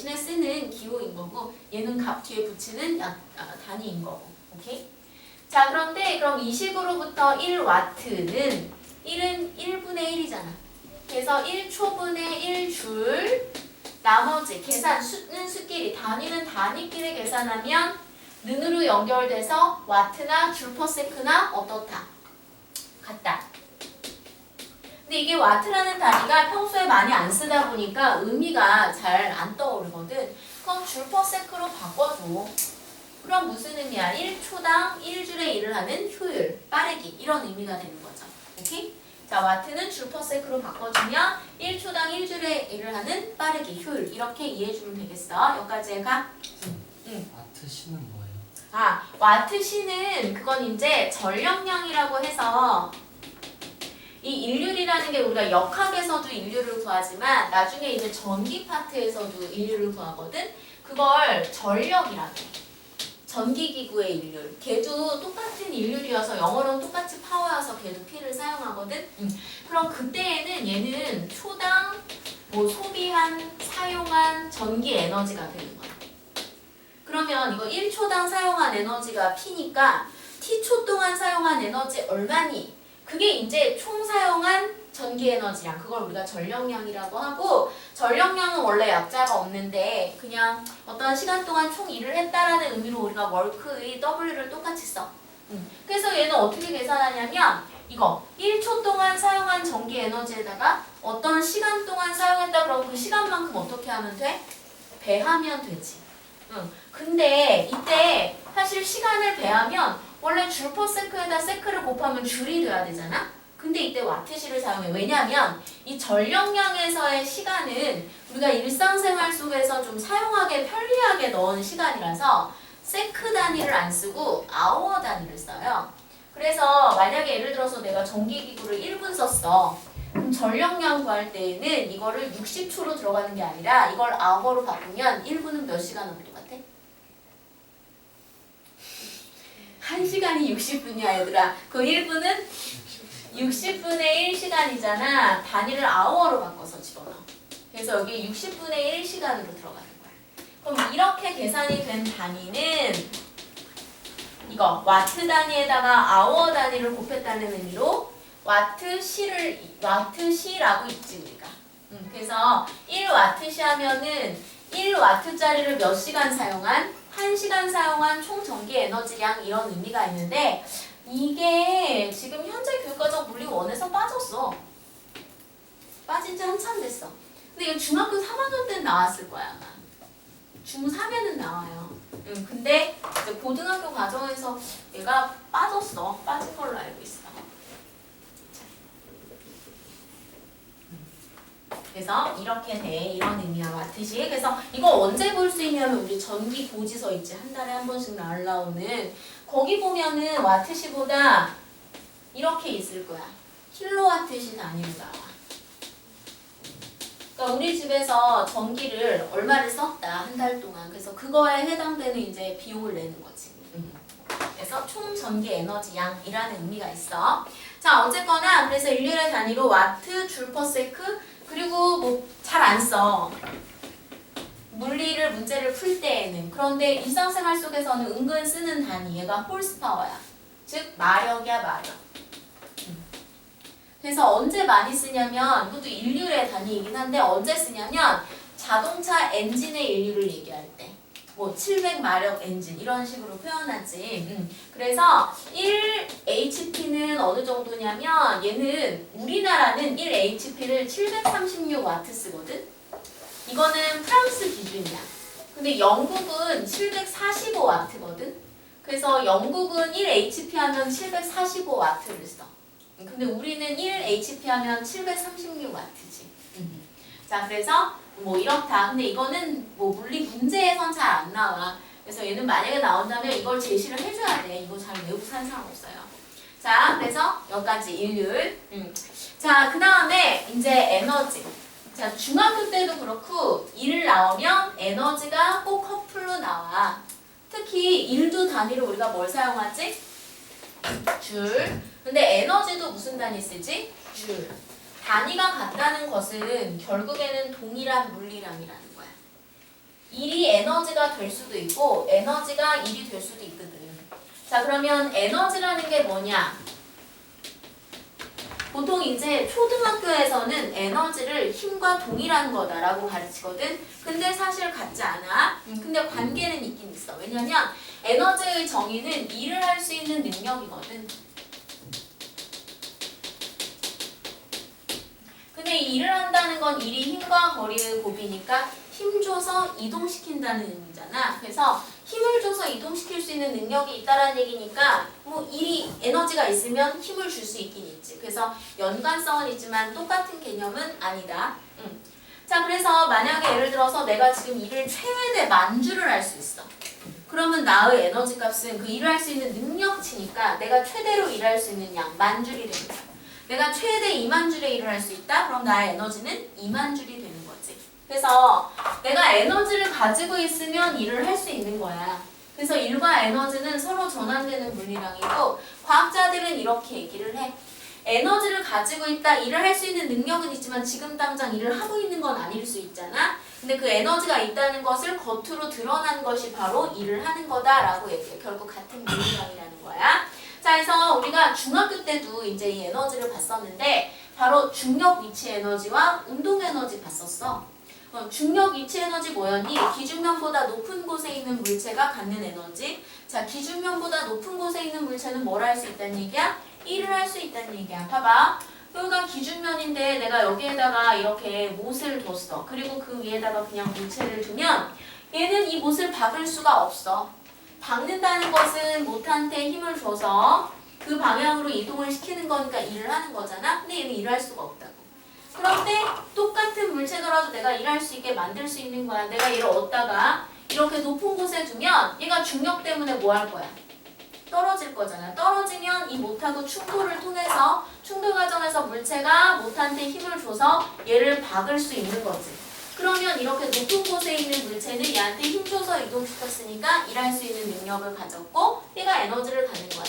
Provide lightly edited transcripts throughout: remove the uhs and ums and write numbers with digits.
대신에 쓰는 기호인 거고 얘는 값 뒤에 붙이는 단위인 거고. 오케이? 자, 그런데 그럼 이 식으로부터 1W는 1은 1분의 1이잖아. 그래서 1초분의 1줄 나머지 계산은 수끼리 단위는 단위끼리 계산하면 는으로 연결돼서 와트나 줄 퍼세크나 어떻다? 같다. 근데 이게 와트라는 단위가 평소에 많이 안 쓰다 보니까 의미가 잘 안 떠오르거든. 그럼 줄 퍼세크로 바꿔줘. 그럼 무슨 의미야? 1초당 1줄에 일을 하는 효율, 빠르기 이런 의미가 되는 거죠. 오케이? 자, 와트는 줄 퍼세크로 바꿔주면 1초당 1줄에 일을 하는 빠르기, 효율 이렇게 이해해주면 되겠어. 여기까지 가? 와트 C는 뭐예요? 아, 와트 C는 그건 이제 전력량이라고 해서 이 일률이라는 게 우리가 역학에서도 일률을 구하지만 나중에 이제 전기 파트에서도 일률을 구하거든. 그걸 전력이라고 해. 전기기구의 일률. 걔도 똑같은 일률이어서 영어로는 똑같이 파워여서 걔도 P를 사용하거든. 그럼 그때에는 얘는 초당 뭐 소비한, 사용한 전기 에너지가 되는 거야. 그러면 이거 1초당 사용한 에너지가 P니까 T초 동안 사용한 에너지 얼마니? 그게 이제 총 사용한 전기 에너지량. 그걸 우리가 전력량이라고 하고 전력량은 원래 약자가 없는데 그냥 어떤 시간 동안 총 일을 했다라는 의미로 우리가 월크의 W를 똑같이 써. 그래서 얘는 어떻게 계산하냐면 이거 1초 동안 사용한 전기 에너지에다가 어떤 시간 동안 사용했다 그러면 그 시간만큼 어떻게 하면 돼? 배하면 되지. 근데 이때 사실 시간을 배하면 원래 줄 퍼 세크에다 세크를 곱하면 줄이 돼야 되잖아? 근데 이때 와트시를 사용해. 왜냐면 이 전력량에서의 시간은 우리가 일상생활 속에서 좀 사용하기 편리하게 넣은 시간이라서 세크 단위를 안 쓰고 아워 단위를 써요. 그래서 만약에 예를 들어서 내가 전기기구를 1분 썼어. 그럼 전력량 구할 때에는 이거를 60초로 들어가는 게 아니라 이걸 아워로 바꾸면 1분은 몇 시간으로 똑같아? 1시간이 60분이야 얘들아. 그 1분은 60분의 1시간이잖아. 단위를 아워로 바꿔서 집어넣어. 그래서 여기 60분의 1시간으로 들어가는 거야. 그럼 이렇게 계산이 된 단위는 이거 와트 단위에다가 아워 단위를 곱했다는 의미로 와트시라고 있지 우리가. 그래서 1와트시 하면은 1와트짜리를 몇 시간 사용한? 1시간 사용한 총 전기 에너지량 이런 의미가 있는데 이게 지금 현재 교육과정 물리 1에서 빠졌어. 빠진 지 한참 됐어. 근데 이거 중학교 3학년 때는 나왔을 거야 아마. 중3에는 나와요. 근데 이제 고등학교 과정에서 얘가 빠졌어. 빠진 걸로 알고 있어. 그래서 이렇게 돼. 이런 의미야 와트시. 그래서 이거 언제 볼 수 있냐면 우리 전기 고지서 있지. 한 달에 한 번씩 날라오는 거기 보면은 와트시보다 이렇게 있을 거야. 킬로와트시 단위로 나와. 그러니까 우리 집에서 전기를 얼마를 썼다 한 달 동안. 그래서 그거에 해당되는 이제 비용을 내는 거지. 그래서 총 전기 에너지 양이라는 의미가 있어. 자, 어쨌거나 그래서 일률의 단위로 와트, 줄 퍼 세크 그리고 뭐 잘 안 써. 물리를 문제를 풀 때에는. 그런데 일상생활 속에서는 은근 쓰는 단위. 얘가 홀스파워야. 즉 마력이야 마력. 그래서 언제 많이 쓰냐면 이것도 인류의 단위이긴 한데 언제 쓰냐면 자동차 엔진의 인류를 얘기할 때. 뭐 700마력 엔진 이런 식으로 표현하지. 그래서 1HP는 어느 정도냐면 얘는 우리나라는 1HP를 736W 쓰거든. 이거는 프랑스 기준이야. 근데 영국은 745W거든. 그래서 영국은 1HP 하면 745W를 써. 근데 우리는 1HP 하면 736W지. 자, 그래서 뭐 이렇다. 근데 이거는 뭐 물리 문제에선 잘 안 나와. 그래서 얘는 만약에 나온다면 이걸 제시를 해줘야 돼. 이거 잘 외우고 산 사람 없어요. 자, 그래서 여기까지 일률. 자, 그 다음에 이제 에너지. 자, 중학교 때도 그렇고 일 나오면 에너지가 꼭 커플로 나와. 특히 일도 단위로 우리가 뭘 사용하지? 줄. 근데 에너지도 무슨 단위 쓰지? 줄. 단위가 같다는 것은 결국에는 동일한 물리량이라는 거야. 에너지가 될 수도 있고 에너지가 1이 될 수도 있거든. 자, 그러면 에너지라는 게 뭐냐? 보통 이제 초등학교에서는 에너지를 힘과 동일한 거다라고 가르치거든. 근데 사실 같지 않아. 근데 관계는 있긴 있어. 왜냐면 에너지의 정의는 일을 할 수 있는 능력이거든. 근데 이 일을 한다는 건 일이 힘과 거리의 곱이니까 힘 줘서 이동시킨다는 의미잖아. 그래서 힘을 줘서 이동시킬 수 있는 능력이 있다라는 얘기니까 뭐 일이 에너지가 있으면 힘을 줄 수 있긴 있지. 그래서 연관성은 있지만 똑같은 개념은 아니다. 자, 그래서 만약에 예를 들어서 내가 지금 일을 최대 만주를 할 수 있어. 그러면 나의 에너지 값은 그 일을 할 수 있는 능력치니까 내가 최대로 일할 수 있는 양 만줄이 되는 거야. 내가 최대 2만 줄의 일을 할 수 있다? 그럼 나의 에너지는 2만 줄이 되는 거지. 그래서 내가 에너지를 가지고 있으면 일을 할 수 있는 거야. 그래서 일과 에너지는 서로 전환되는 물리량이고 과학자들은 이렇게 얘기를 해. 에너지를 가지고 있다, 일을 할 수 있는 능력은 있지만 지금 당장 일을 하고 있는 건 아닐 수 있잖아. 근데 그 에너지가 있다는 것을 겉으로 드러난 것이 바로 일을 하는 거다라고 얘기해. 결국 같은 물리량이라는 거야. 자, 그래서 우리가 중학교 때도 이제 이 에너지를 봤었는데 바로 중력 위치 에너지와 운동 에너지 봤었어. 중력 위치 에너지 뭐였니? 기준면보다 높은 곳에 있는 물체가 갖는 에너지. 자, 기준면보다 높은 곳에 있는 물체는 뭘 할 수 있다는 얘기야? 일을 할 수 있다는 얘기야. 봐봐. 여기가 기준면인데 내가 여기에다가 이렇게 못을 뒀어. 그리고 그 위에다가 그냥 물체를 두면 얘는 이 못을 박을 수가 없어. 박는다는 것은 못한테 힘을 줘서 그 방향으로 이동을 시키는 거니까 일을 하는 거잖아. 근데 얘는 일을 할 수가 없다고. 그런데 똑같은 물체더라도 내가 일할 수 있게 만들 수 있는 거야. 내가 얘를 얻다가 이렇게 높은 곳에 두면 얘가 중력 때문에 뭐 할 거야? 떨어질 거잖아. 떨어지면 이 못하고 충돌을 통해서 충돌 과정에서 물체가 못한테 힘을 줘서 얘를 박을 수 있는 거지. 그러면 이렇게 높은 곳에 있는 물체는 얘한테 힘줘서 이동시켰으니까 일할 수 있는 능력을 가졌고 얘가 에너지를 갖는 거야.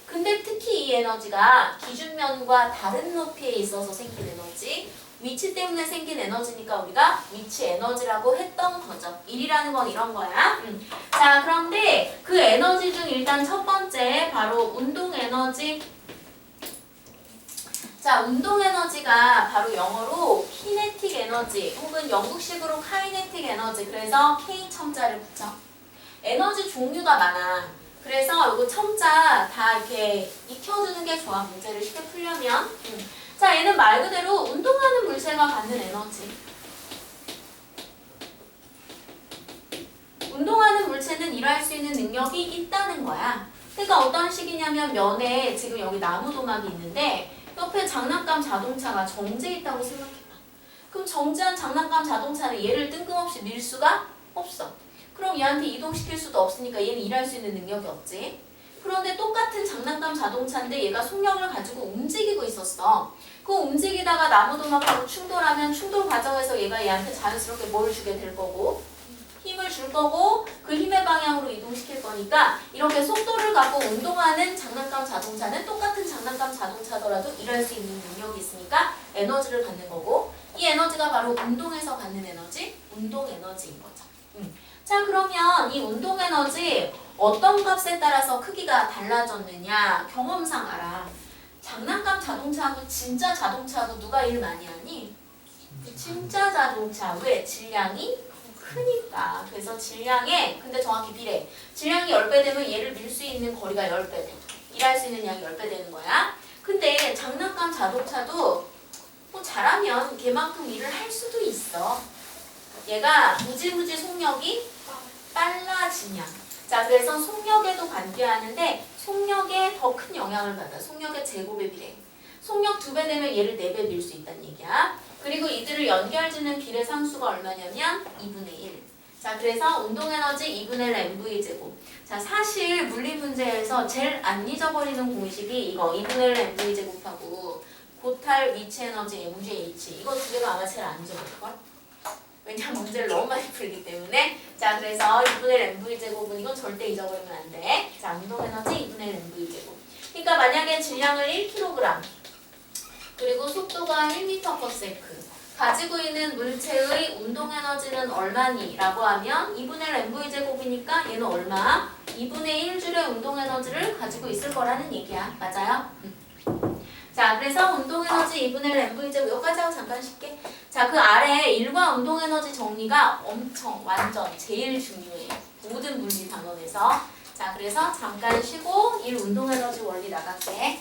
근데 특히 이 에너지가 기준면과 다른 높이에 있어서 생긴 에너지, 위치 때문에 생긴 에너지니까 우리가 위치 에너지라고 했던 거죠. 일이라는 건 이런 거야. 자, 그런데 그 에너지 중 일단 첫 번째 바로 운동 에너지. 자, 운동 에너지가 바로 영어로 키네틱 에너지 혹은 영국식으로 카이네틱 에너지. 그래서 K 첨자를 붙여. 에너지 종류가 많아. 그래서 이거 첨자 다 이렇게 익혀주는 게 좋아. 문제를 쉽게 풀려면. 자, 얘는 말 그대로 운동하는 물체가 갖는 에너지. 운동하는 물체는 일할 수 있는 능력이 있다는 거야. 그러니까 어떤 식이냐면 면에 지금 여기 나무 도막이 있는데 옆에 장난감 자동차가 정지해 있다고 생각해봐. 그럼 정지한 장난감 자동차는 얘를 뜬금없이 밀 수가 없어. 그럼 얘한테 이동시킬 수도 없으니까 얘는 일할 수 있는 능력이 없지. 그런데 똑같은 장난감 자동차인데 얘가 속력을 가지고 움직이고 있었어. 그 움직이다가 나무 도막하고 충돌하면 충돌 과정에서 얘가 얘한테 자연스럽게 뭘 주게 될 거고 힘을 줄 거고 그 힘의 방향으로 이동시킬 거니까 이렇게 속도를 갖고 운동하는 장난감 자동차는 똑같은 장난감 자동차더라도 일할 수 있는 능력이 있으니까 에너지를 갖는 거고 이 에너지가 바로 운동에서 갖는 에너지, 운동 에너지인 거죠. 자, 그러면 이 운동 에너지 어떤 값에 따라서 크기가 달라졌느냐 경험상 알아. 장난감 자동차하고 진짜 자동차하고 누가 일 많이 하니? 진짜 자동차. 왜? 질량이 크니까. 그래서 질량에 근데 정확히 비례. 질량이 10배 되면 얘를 밀 수 있는 거리가 10배 돼. 일할 수 있는 양이 10배 되는 거야. 근데 장난감 자동차도 뭐 잘하면 걔만큼 일을 할 수도 있어. 얘가 무지무지 속력이 빨라지냐. 자, 그래서 속력에도 관계하는데 속력에 더 큰 영향을 받아. 속력의 제곱에 비례. 속력 2배 되면 얘를 4배 밀 수 있다는 얘기야. 그리고 이들을 연결짓는 비례 상수가 얼마냐면 2분의 1. 자, 그래서 운동에너지 2분의 1 mv 제곱. 자, 사실 물리 문제에서 제일 안 잊어버리는 공식이 이거 2분의 1 mv 제곱하고 고탈 위치 에너지 mgh. 이거 두 개가 아마 제일 안 잊어버릴걸? 왜냐면 문제를 너무 많이 풀기 때문에. 자, 그래서 2분의 1 mv 제곱은 이건 절대 잊어버리면 안 돼. 자, 운동에너지 2분의 1 mv 제곱. 그러니까 만약에 질량을 1kg 그리고 속도가 1m/s 가지고 있는 물체의 운동 에너지는 얼마니? 라고 하면 2분의 mv 제곱이니까 얘는 얼마? 2분의 1줄의 운동 에너지를 가지고 있을 거라는 얘기야. 맞아요? 자, 그래서 운동 에너지 2분의 mv 제곱 여기까지 하고 잠깐 쉴게. 자, 그 아래 일과 운동 에너지 정리가 엄청 완전 제일 중요해요. 모든 물리 단원에서. 자, 그래서 잠깐 쉬고 일 운동 에너지 원리 나갈게.